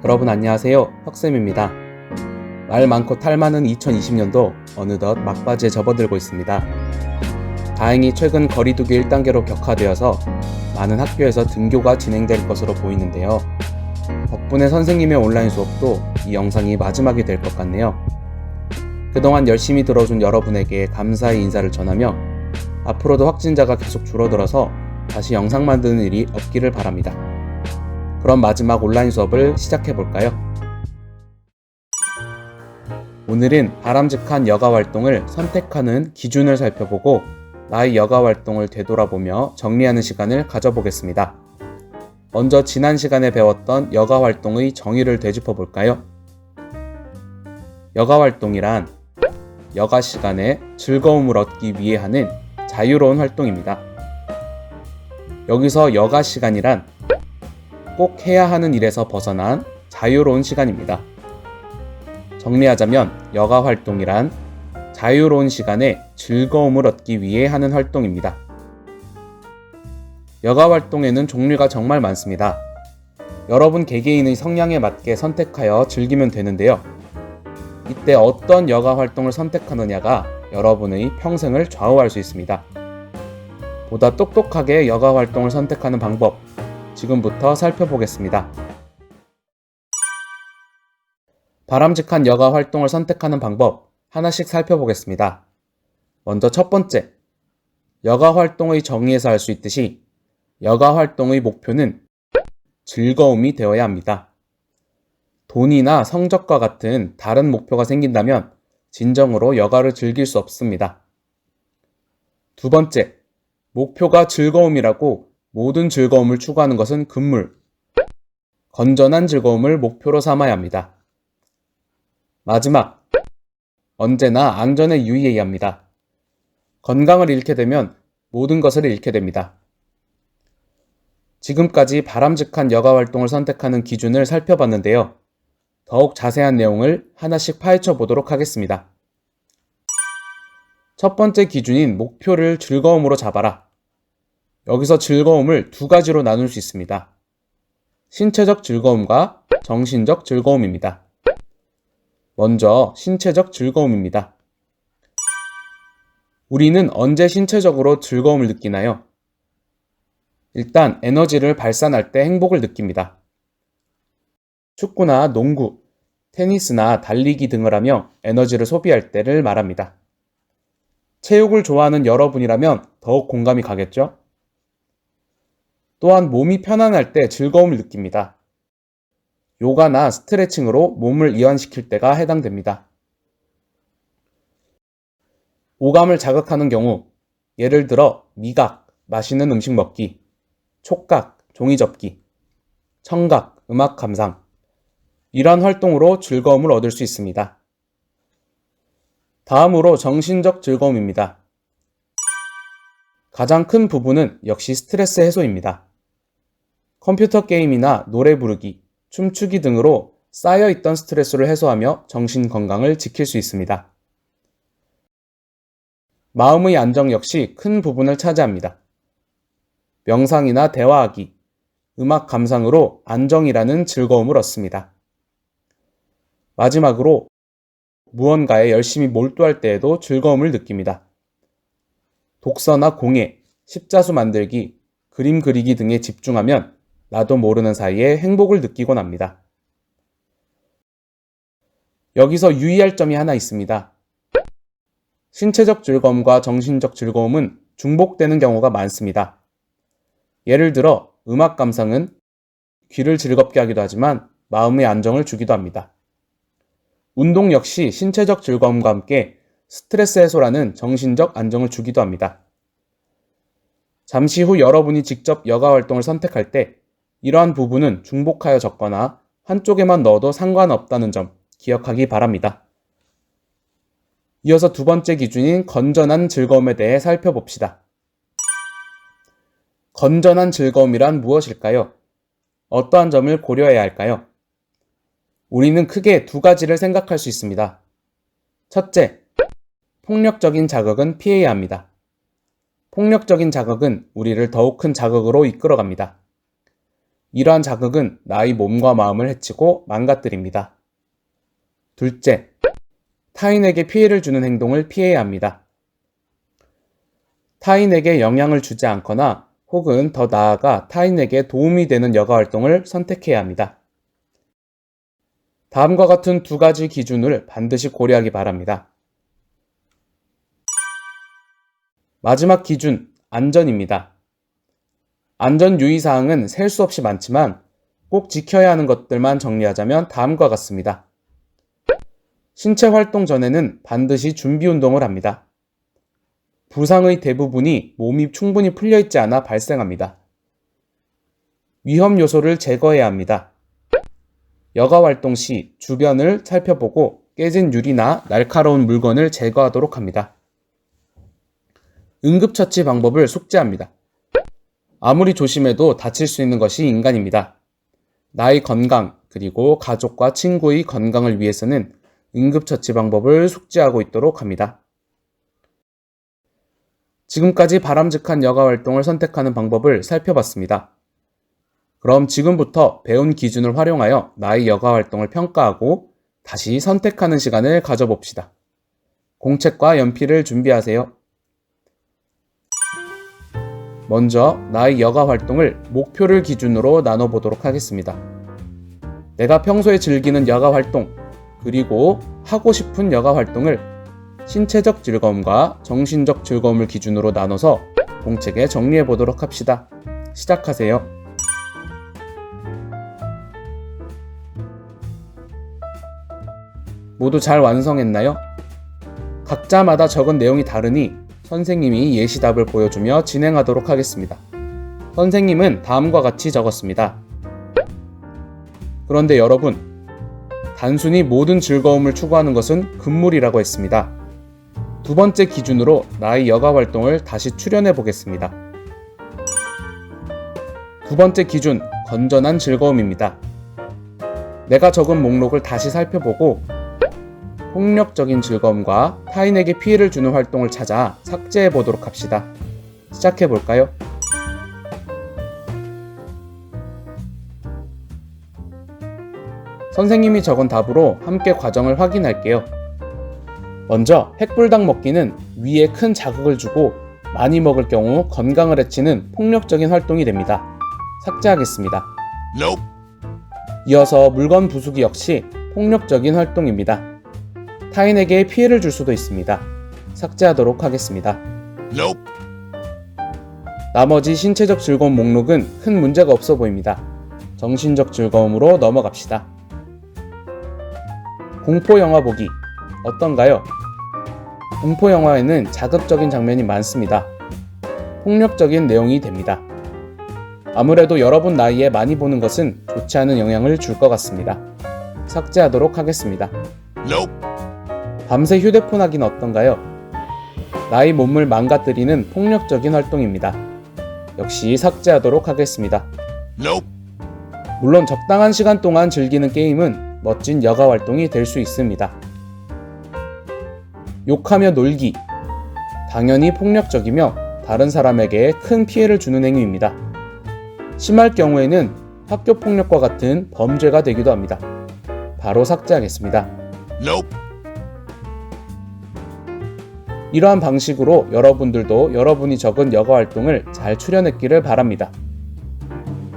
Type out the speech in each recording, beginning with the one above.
여러분 안녕하세요. 혁쌤입니다. 말 많고 탈 많은 2020년도 어느덧 막바지에 접어들고 있습니다. 다행히 최근 거리두기 1단계로 격화되어서 많은 학교에서 등교가 진행될 것으로 보이는데요. 덕분에 선생님의 온라인 수업도 이 영상이 마지막이 될 것 같네요. 그동안 열심히 들어준 여러분에게 감사의 인사를 전하며 앞으로도 확진자가 계속 줄어들어서 다시 영상 만드는 일이 없기를 바랍니다. 그럼 마지막 온라인 수업을 시작해볼까요? 오늘은 바람직한 여가활동을 선택하는 기준을 살펴보고 나의 여가활동을 되돌아보며 정리하는 시간을 가져보겠습니다. 먼저 지난 시간에 배웠던 여가활동의 정의를 되짚어볼까요? 여가활동이란 여가 시간에 즐거움을 얻기 위해 하는 자유로운 활동입니다. 여기서 여가 시간이란 꼭 해야 하는 일에서 벗어난 자유로운 시간입니다. 정리하자면 여가 활동이란 자유로운 시간에 즐거움을 얻기 위해 하는 활동입니다. 여가 활동에는 종류가 정말 많습니다. 여러분 개개인의 성향에 맞게 선택하여 즐기면 되는데요. 이때 어떤 여가 활동을 선택하느냐가 여러분의 평생을 좌우할 수 있습니다. 보다 똑똑하게 여가 활동을 선택하는 방법, 지금부터 살펴보겠습니다. 바람직한 여가 활동을 선택하는 방법 하나씩 살펴보겠습니다. 먼저 첫 번째, 여가 활동의 정의에서 알 수 있듯이 여가 활동의 목표는 즐거움이 되어야 합니다. 돈이나 성적과 같은 다른 목표가 생긴다면 진정으로 여가를 즐길 수 없습니다. 두 번째, 목표가 즐거움이라고 모든 즐거움을 추구하는 것은 금물. 건전한 즐거움을 목표로 삼아야 합니다. 마지막, 언제나 안전에 유의해야 합니다. 건강을 잃게 되면 모든 것을 잃게 됩니다. 지금까지 바람직한 여가 활동을 선택하는 기준을 살펴봤는데요. 더욱 자세한 내용을 하나씩 파헤쳐 보도록 하겠습니다. 첫 번째 기준인 목표를 즐거움으로 잡아라. 여기서 즐거움을 두 가지로 나눌 수 있습니다. 신체적 즐거움과 정신적 즐거움입니다. 먼저 신체적 즐거움입니다. 우리는 언제 신체적으로 즐거움을 느끼나요? 일단 에너지를 발산할 때 행복을 느낍니다. 축구나 농구, 테니스나 달리기 등을 하며 에너지를 소비할 때를 말합니다. 체육을 좋아하는 여러분이라면 더욱 공감이 가겠죠? 또한 몸이 편안할 때 즐거움을 느낍니다. 요가나 스트레칭으로 몸을 이완시킬 때가 해당됩니다. 오감을 자극하는 경우, 예를 들어 미각, 맛있는 음식 먹기, 촉각, 종이 접기, 청각, 음악 감상, 이러한 활동으로 즐거움을 얻을 수 있습니다. 다음으로 정신적 즐거움입니다. 가장 큰 부분은 역시 스트레스 해소입니다. 컴퓨터 게임이나 노래 부르기, 춤추기 등으로 쌓여있던 스트레스를 해소하며 정신 건강을 지킬 수 있습니다. 마음의 안정 역시 큰 부분을 차지합니다. 명상이나 대화하기, 음악 감상으로 안정이라는 즐거움을 얻습니다. 마지막으로 무언가에 열심히 몰두할 때에도 즐거움을 느낍니다. 독서나 공예, 십자수 만들기, 그림 그리기 등에 집중하면 나도 모르는 사이에 행복을 느끼곤 합니다. 여기서 유의할 점이 하나 있습니다. 신체적 즐거움과 정신적 즐거움은 중복되는 경우가 많습니다. 예를 들어 음악 감상은 귀를 즐겁게 하기도 하지만 마음의 안정을 주기도 합니다. 운동 역시 신체적 즐거움과 함께 스트레스 해소라는 정신적 안정을 주기도 합니다. 잠시 후 여러분이 직접 여가 활동을 선택할 때 이러한 부분은 중복하여 적거나 한쪽에만 넣어도 상관없다는 점 기억하기 바랍니다. 이어서 두 번째 기준인 건전한 즐거움에 대해 살펴봅시다. 건전한 즐거움이란 무엇일까요? 어떠한 점을 고려해야 할까요? 우리는 크게 두 가지를 생각할 수 있습니다. 첫째, 폭력적인 자극은 피해야 합니다. 폭력적인 자극은 우리를 더욱 큰 자극으로 이끌어갑니다. 이러한 자극은 나의 몸과 마음을 해치고 망가뜨립니다. 둘째, 타인에게 피해를 주는 행동을 피해야 합니다. 타인에게 영향을 주지 않거나 혹은 더 나아가 타인에게 도움이 되는 여가 활동을 선택해야 합니다. 다음과 같은 두 가지 기준을 반드시 고려하기 바랍니다. 마지막 기준, 안전입니다. 안전 유의사항은 셀 수 없이 많지만 꼭 지켜야 하는 것들만 정리하자면 다음과 같습니다. 신체 활동 전에는 반드시 준비 운동을 합니다. 부상의 대부분이 몸이 충분히 풀려있지 않아 발생합니다. 위험 요소를 제거해야 합니다. 여가 활동 시 주변을 살펴보고 깨진 유리나 날카로운 물건을 제거하도록 합니다. 응급처치 방법을 숙지합니다. 아무리 조심해도 다칠 수 있는 것이 인간입니다. 나의 건강 그리고 가족과 친구의 건강을 위해서는 응급처치 방법을 숙지하고 있도록 합니다. 지금까지 바람직한 여가 활동을 선택하는 방법을 살펴봤습니다. 그럼 지금부터 배운 기준을 활용하여 나의 여가 활동을 평가하고 다시 선택하는 시간을 가져봅시다. 공책과 연필을 준비하세요. 먼저 나의 여가 활동을 목표를 기준으로 나눠보도록 하겠습니다. 내가 평소에 즐기는 여가 활동, 그리고 하고 싶은 여가 활동을 신체적 즐거움과 정신적 즐거움을 기준으로 나눠서 공책에 정리해 보도록 합시다. 시작하세요. 모두 잘 완성했나요? 각자마다 적은 내용이 다르니 선생님이 예시답을 보여주며 진행하도록 하겠습니다. 선생님은 다음과 같이 적었습니다. 그런데 여러분, 단순히 모든 즐거움을 추구하는 것은 금물이라고 했습니다. 두 번째 기준으로 나의 여가 활동을 다시 추려내 보겠습니다. 두 번째 기준, 건전한 즐거움입니다. 내가 적은 목록을 다시 살펴보고 폭력적인 즐거움과 타인에게 피해를 주는 활동을 찾아 삭제해 보도록 합시다. 시작해 볼까요? 선생님이 적은 답으로 함께 과정을 확인할게요. 먼저 핵불닭 먹기는 위에 큰 자극을 주고 많이 먹을 경우 건강을 해치는 폭력적인 활동이 됩니다. 삭제하겠습니다. Nope. 이어서 물건 부수기 역시 폭력적인 활동입니다. 타인에게 피해를 줄 수도 있습니다. 삭제하도록 하겠습니다. Nope. 나머지 신체적 즐거움 목록은 큰 문제가 없어 보입니다. 정신적 즐거움으로 넘어갑시다. 공포 영화 보기 어떤가요? 공포 영화에는 자극적인 장면이 많습니다. 폭력적인 내용이 됩니다. 아무래도 여러분 나이에 많이 보는 것은 좋지 않은 영향을 줄 것 같습니다. 삭제하도록 하겠습니다. Nope. 밤새 휴대폰 하기는 어떤가요? 나의 몸을 망가뜨리는 폭력적인 활동입니다. 역시 삭제하도록 하겠습니다. Nope. 물론 적당한 시간 동안 즐기는 게임은 멋진 여가 활동이 될 수 있습니다. 욕하며 놀기. 당연히 폭력적이며 다른 사람에게 큰 피해를 주는 행위입니다. 심할 경우에는 학교 폭력과 같은 범죄가 되기도 합니다. 바로 삭제하겠습니다. Nope. 이러한 방식으로 여러분들도 여러분이 적은 여가 활동을 잘 추려냈기를 바랍니다.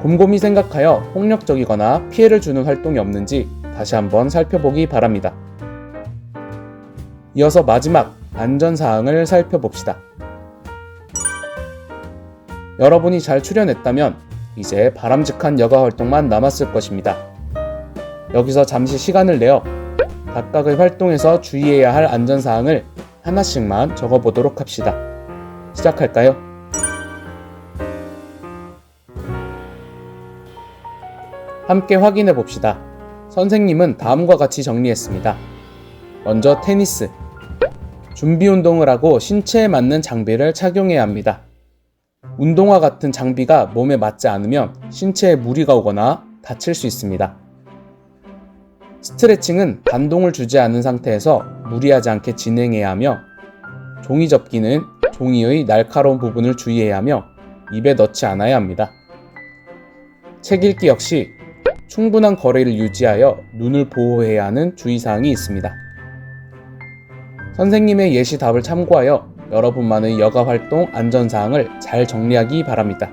곰곰이 생각하여 폭력적이거나 피해를 주는 활동이 없는지 다시 한번 살펴보기 바랍니다. 이어서 마지막 안전사항을 살펴봅시다. 여러분이 잘 추려냈다면 이제 바람직한 여가 활동만 남았을 것입니다. 여기서 잠시 시간을 내어 각각의 활동에서 주의해야 할 안전사항을 하나씩만 적어보도록 합시다. 시작할까요? 함께 확인해 봅시다. 선생님은 다음과 같이 정리했습니다. 먼저 테니스. 준비 운동을 하고 신체에 맞는 장비를 착용해야 합니다. 운동화 같은 장비가 몸에 맞지 않으면 신체에 무리가 오거나 다칠 수 있습니다. 스트레칭은 반동을 주지 않은 상태에서 무리하지 않게 진행해야 하며, 종이 접기는 종이의 날카로운 부분을 주의해야 하며 입에 넣지 않아야 합니다. 책 읽기 역시 충분한 거리를 유지하여 눈을 보호해야 하는 주의사항이 있습니다. 선생님의 예시 답을 참고하여 여러분만의 여가활동 안전사항을 잘 정리하기 바랍니다.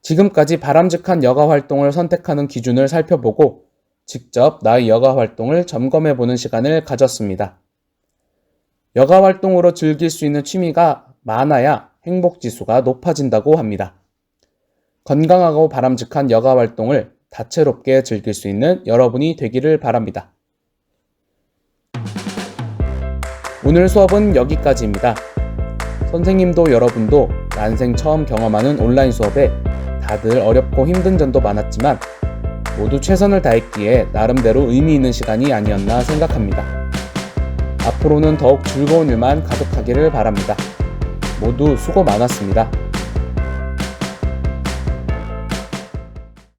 지금까지 바람직한 여가활동을 선택하는 기준을 살펴보고 직접 나의 여가활동을 점검해보는 시간을 가졌습니다. 여가활동으로 즐길 수 있는 취미가 많아야 행복지수가 높아진다고 합니다. 건강하고 바람직한 여가활동을 다채롭게 즐길 수 있는 여러분이 되기를 바랍니다. 오늘 수업은 여기까지입니다. 선생님도 여러분도 난생 처음 경험하는 온라인 수업에 다들 어렵고 힘든 점도 많았지만 모두 최선을 다했기에 나름대로 의미 있는 시간이 아니었나 생각합니다. 앞으로는 더욱 즐거운 일만 가득하기를 바랍니다. 모두 수고 많았습니다.